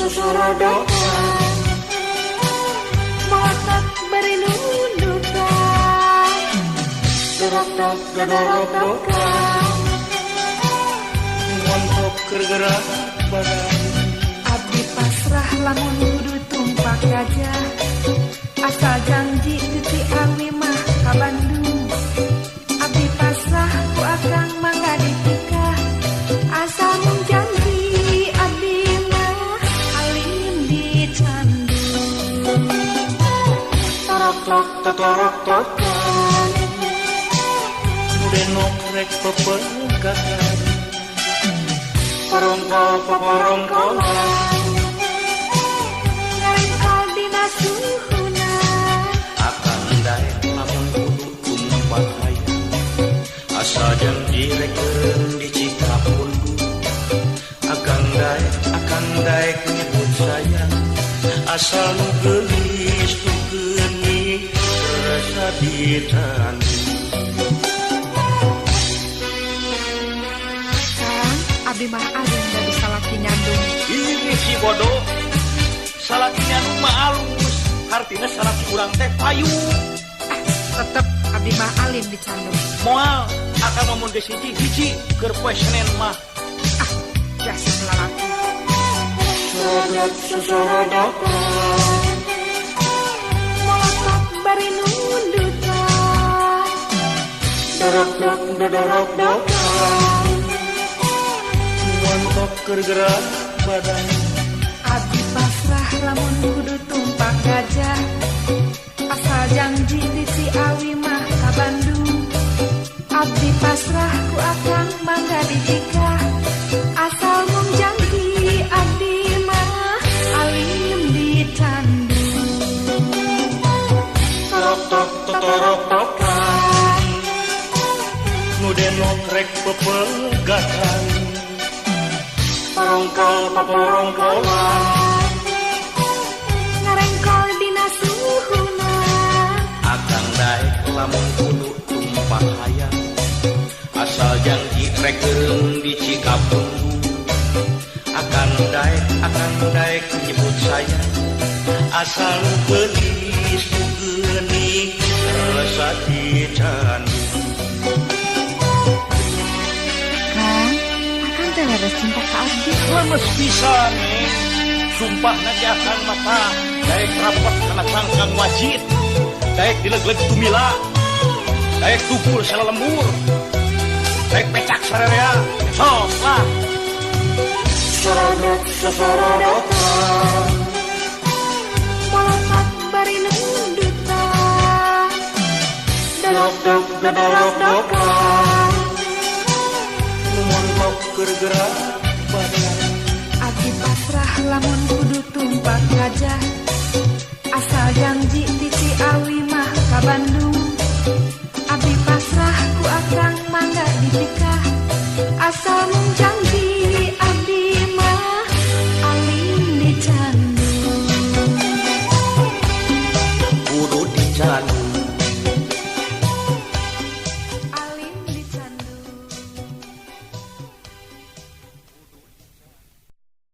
sosorodokan motot beri nundukan dorok-dorok-dorok-dorokan ngontok kergerak badan abdi pasrah lamun kudu tumpak gajah asal janji titi awi mah ka Bandung abdi pasrah ku akang mangga ditikah asal mung janji abdi mah alim di candu torok-torok-tokan denok rek pepegakan porongkol-porongkolan ngarengkol dina suhuna akan daek lamun kudu tumpak hayang asal janji rek eureun dicikapun akan daek nyebut sayang asal nu geulis nu geuning rasa ditandu abdi mah alim dari salaki nyandung ini si bodoh salaki nyandung mah alus artinya salaki urang teh payu tetep abdi mah alim di candung moal akan ngomong desi hiji keur poe Senin mah jasa lalaki sosorodokan molotot bari nundukan dorok-dorok-dorok-dokan ngontok kergerak badan abdi pasrah lamun kudu tumpak gajah asal janji di Ciawi mah ka Bandung abdi pasrah ku akang mangga ditikah asal mung janji abdi mah alim di candu torok-torok-tokan nu denok rek pepegakan porongkol-porongkolan ngarengkol dina suhuna akan daek lamun kudu tumpak hayang asal janji rek eureun dicikapun akan daek nyebut sayang asal nu geulis nu geuning rasa dicandu harus cinta ke abdi lemes pisan sumpah nanti akan mata daek rapat kana sangkang wajib daek dilegleg tumila daek tugul salalembur daek pecak sarerea sok lah sosorodokan molotot bari nundukan dorok-dorok-dorok-dokan ngontok kergerak